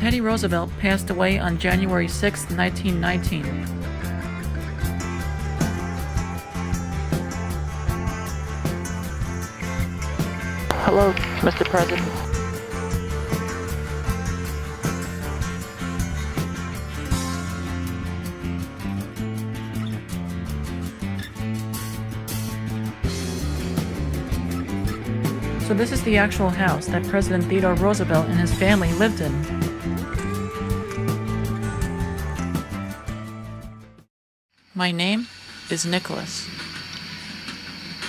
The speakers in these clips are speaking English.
Teddy Roosevelt passed away on January 6, 1919. Hello, Mr. President. So this is the actual house that President Theodore Roosevelt and his family lived in. My name is Nicholas.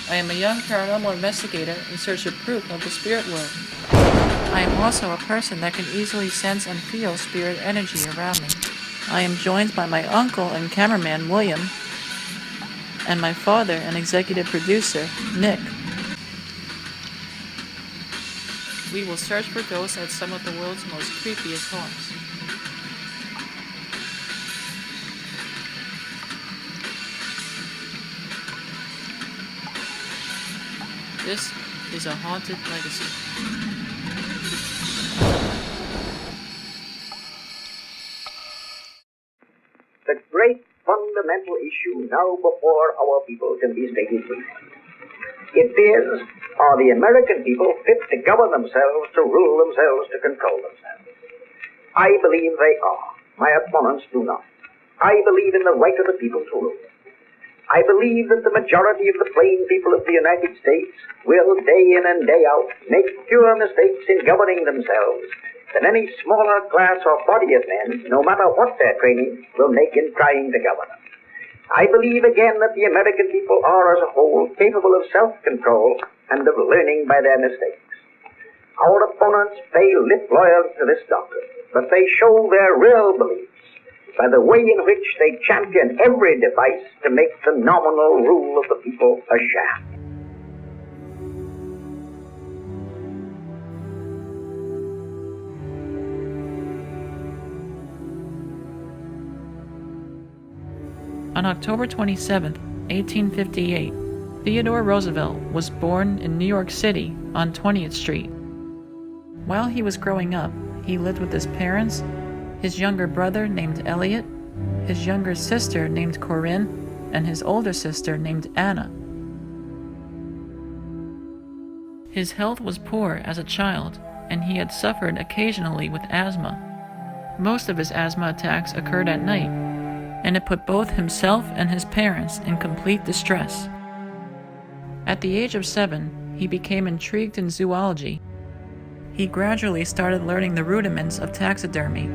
I am a young paranormal investigator in search of proof of the spirit world. I am also a person that can easily sense and feel spirit energy around me. I am joined by my uncle and cameraman William, and my father and executive producer Nick. We will search for ghosts at some of the world's most creepiest haunts. This is a haunted legacy. The great fundamental issue now before our people can be stated briefly. It is, are the American people fit to govern themselves, to rule themselves, to control themselves? I believe they are. My opponents do not. I believe in the right of the people to rule. I believe that the majority of the plain people of the United States will, day in and day out, make fewer mistakes in governing themselves than any smaller class or body of men, no matter what their training, will make in trying to govern them. I believe again that the American people are as a whole capable of self-control and of learning by their mistakes. Our opponents pay lip loyalty to this doctrine, but they show their real beliefs by the way in which they champion every device to make the nominal rule of the people a sham. On October 27, 1858, Theodore Roosevelt was born in New York City on 20th Street. While he was growing up, he lived with his parents, his younger brother named Elliot, his younger sister named Corinne, and his older sister named Anna. His health was poor as a child, and he had suffered occasionally with asthma. Most of his asthma attacks occurred at night, and it put both himself and his parents in complete distress. At the age of 7, he became intrigued in zoology. He gradually started learning the rudiments of taxidermy,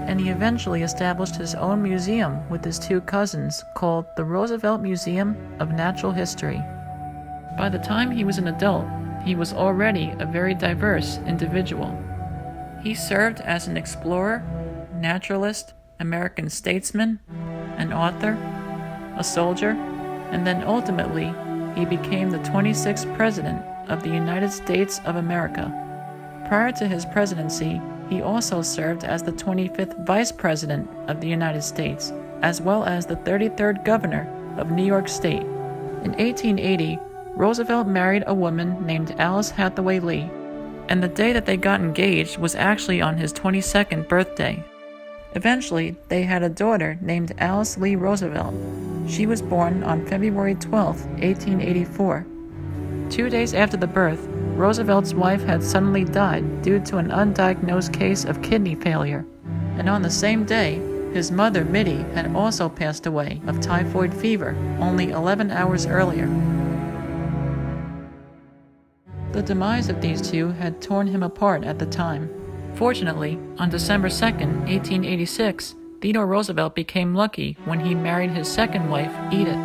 and he eventually established his own museum with his two cousins called the Roosevelt Museum of Natural History. By the time he was an adult, he was already a very diverse individual. He served as an explorer, naturalist, American statesman, an author, a soldier, and then ultimately he became the 26th President of the United States of America. Prior to his presidency, he also served as the 25th Vice President of the United States, as well as the 33rd Governor of New York State. In 1880, Roosevelt married a woman named Alice Hathaway Lee, and the day that they got engaged was actually on his 22nd birthday. Eventually, they had a daughter named Alice Lee Roosevelt. She was born on February 12, 1884. 2 days after the birth, Roosevelt's wife had suddenly died due to an undiagnosed case of kidney failure. And on the same day, his mother, Mittie, had also passed away of typhoid fever only 11 hours earlier. The demise of these two had torn him apart at the time. Fortunately, on December 2, 1886, Theodore Roosevelt became lucky when he married his second wife, Edith.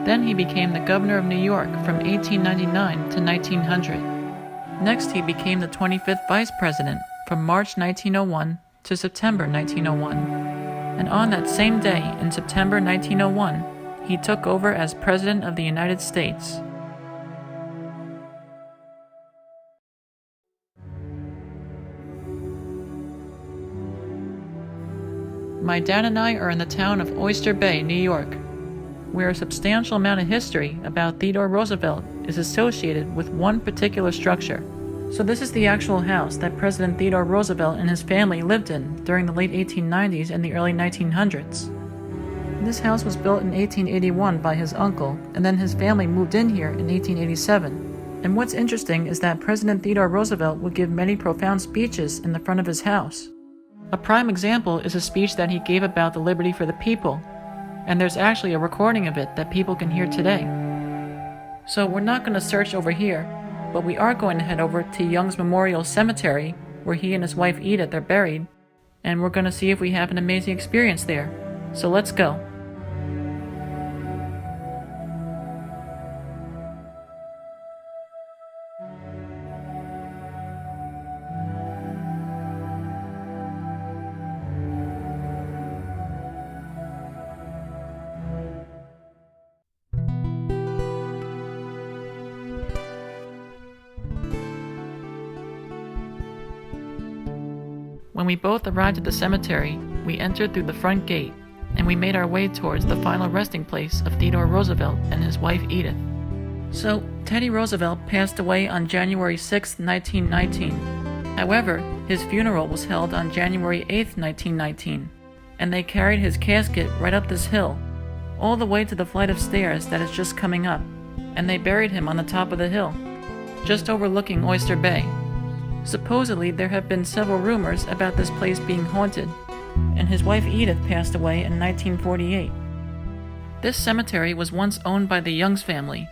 Then he became the governor of New York from 1899 to 1900. Next, he became the 25th vice president from March 1901 to September 1901. And on that same day, in September 1901, he took over as President of the United States. My dad and I are in the town of Oyster Bay, New York, where a substantial amount of history about Theodore Roosevelt is associated with one particular structure, So this is the actual house that President Theodore Roosevelt and his family lived in during the late 1890s and the early 1900s. This house was built in 1881 by his uncle, and then his family moved in here in 1887. And what's interesting is that President Theodore Roosevelt would give many profound speeches in the front of his house. A prime example is a speech that he gave about the liberty for the people, and there's actually a recording of it that people can hear today. So we're not going to search over here, but we are going to head over to Young's Memorial Cemetery, where he and his wife Edith are buried, and we're going to see if we have an amazing experience there. So let's go. When we both arrived at the cemetery, we entered through the front gate, and we made our way towards the final resting place of Theodore Roosevelt and his wife Edith. So, Teddy Roosevelt passed away on January 6, 1919. However, his funeral was held on January 8, 1919, and they carried his casket right up this hill, all the way to the flight of stairs that is just coming up, and they buried him on the top of the hill, just overlooking Oyster Bay. Supposedly, there have been several rumors about this place being haunted, and his wife Edith passed away in 1948. This cemetery was once owned by the Youngs family,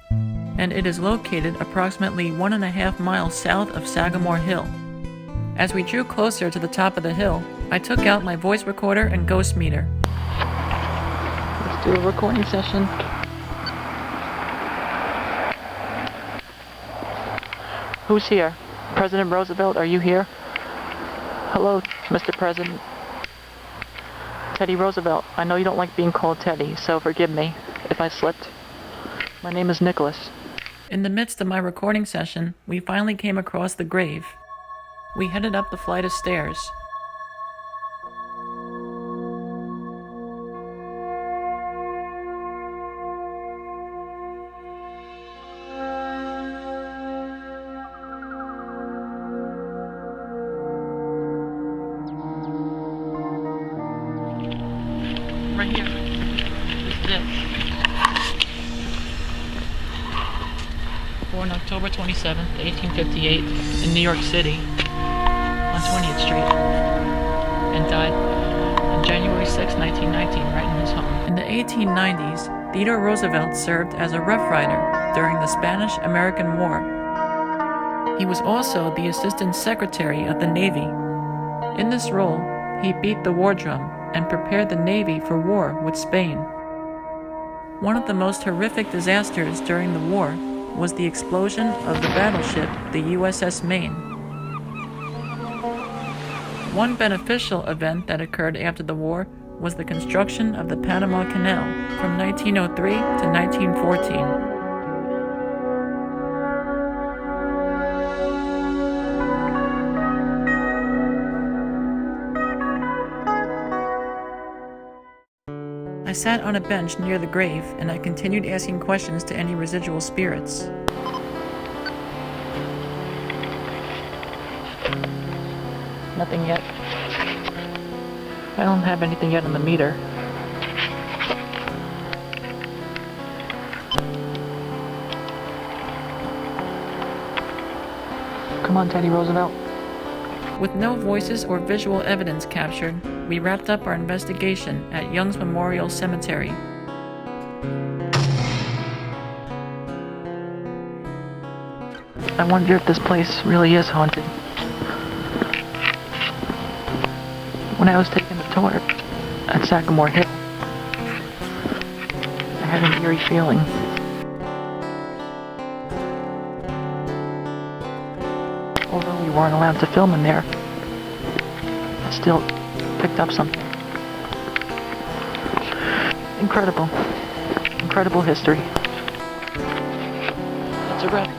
and it is located approximately 1.5 miles south of Sagamore Hill. As we drew closer to the top of the hill, I took out my voice recorder and ghost meter. Let's do a recording session. Who's here? President Roosevelt, are you here? Hello, Mr. President. Teddy Roosevelt. I know you don't like being called Teddy, so forgive me if I slipped. My name is Nicholas. In the midst of my recording session, we finally came across the grave. We headed up the flight of stairs. Right here. This is it. Born October 27th, 1858, in New York City, on 20th Street, and died on January 6, 1919, right in his home. In the 1890s, Theodore Roosevelt served as a Rough Rider during the Spanish-American War. He was also the Assistant Secretary of the Navy. In this role, he beat the war drum and prepared the Navy for war with Spain. One of the most horrific disasters during the war was the explosion of the battleship, the USS Maine. One beneficial event that occurred after the war was the construction of the Panama Canal from 1903 to 1914. I sat on a bench near the grave, and I continued asking questions to any residual spirits. Nothing yet. I don't have anything yet on the meter. Come on, Teddy Roosevelt. With no voices or visual evidence captured, we wrapped up our investigation at Young's Memorial Cemetery. I wonder if this place really is haunted. When I was taking the tour at Sagamore Hill, I had an eerie feeling. Although we weren't allowed to film in there, I still picked up something. Incredible. Incredible history. That's a wrap.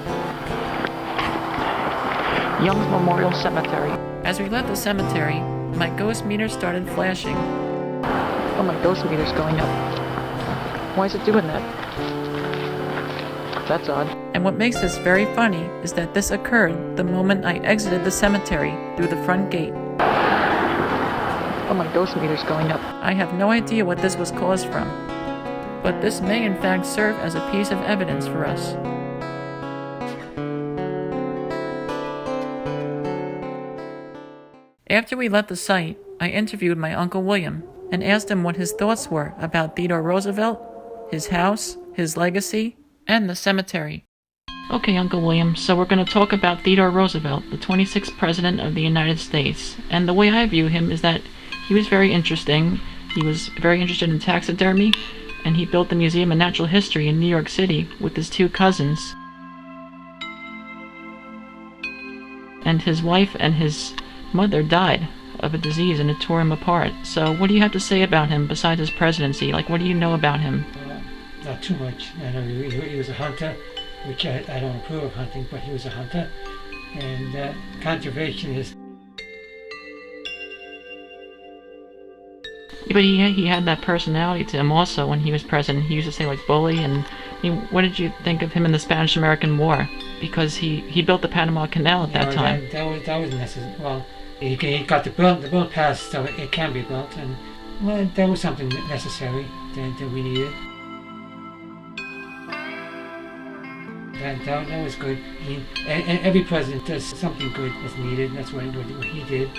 Young's Memorial Cemetery. As we left the cemetery, my ghost meter started flashing. Oh, my ghost meter's going up. Why is it doing that? That's odd. And what makes this very funny is that this occurred the moment I exited the cemetery through the front gate. Oh, my ghost meter's going up. I have no idea what this was caused from, but this may in fact serve as a piece of evidence for us. After we left the site, I interviewed my Uncle William and asked him what his thoughts were about Theodore Roosevelt, his house, his legacy, and the cemetery. Okay, Uncle William, so we're going to talk about Theodore Roosevelt, the 26th President of the United States. And the way I view him is that he was very interesting. He was very interested in taxidermy, and he built the Museum of Natural History in New York City with his two cousins. And his wife and his mother died of a disease, and it tore him apart. So what do you have to say about him besides his presidency? Like, what do you know about him? Not too much. I know he was a hunter, which I don't approve of hunting, but he was a hunter. And conservationist. Yeah, but he had that personality to him also when he was president. He used to say, like, bully. And I mean, what did you think of him in the Spanish-American War? Because he built the Panama Canal at that time. That was necessary. Well, he got the bill passed, so it can be built, and well, that was something necessary that we needed. That was good. I mean, every president does something good that's needed, and that's what he did.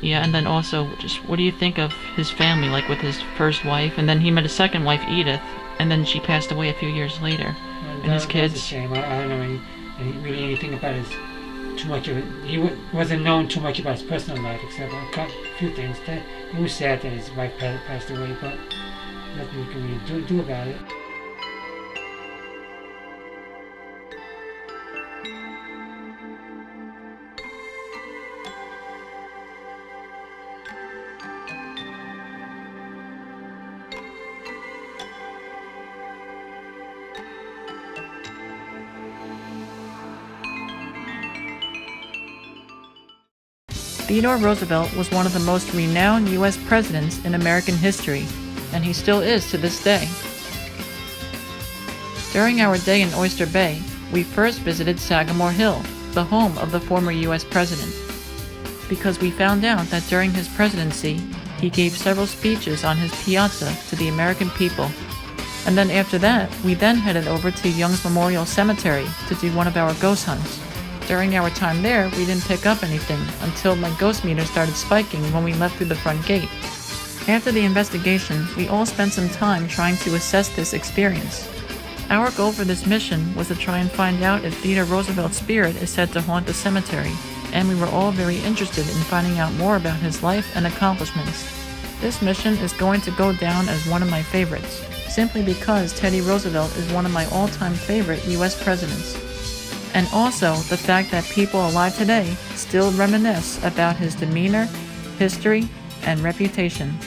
Yeah, and then also, just what do you think of his family, like with his first wife, and then he met his second wife, Edith, and then she passed away a few years later, and his kids. That's a shame. I don't know really anything about his too much of it. He wasn't known too much about his personal life, except a few things. It was sad that his wife passed away, but nothing you can really do about it. Theodore Roosevelt was one of the most renowned U.S. presidents in American history, and he still is to this day. During our day in Oyster Bay, we first visited Sagamore Hill, the home of the former U.S. president, because we found out that during his presidency, he gave several speeches on his piazza to the American people. And then after that, we then headed over to Young's Memorial Cemetery to do one of our ghost hunts. During our time there, we didn't pick up anything until my ghost meter started spiking when we left through the front gate. After the investigation, we all spent some time trying to assess this experience. Our goal for this mission was to try and find out if Theodore Roosevelt's spirit is said to haunt the cemetery, and we were all very interested in finding out more about his life and accomplishments. This mission is going to go down as one of my favorites, simply because Teddy Roosevelt is one of my all-time favorite U.S. presidents. And also the fact that people alive today still reminisce about his demeanor, history, and reputation.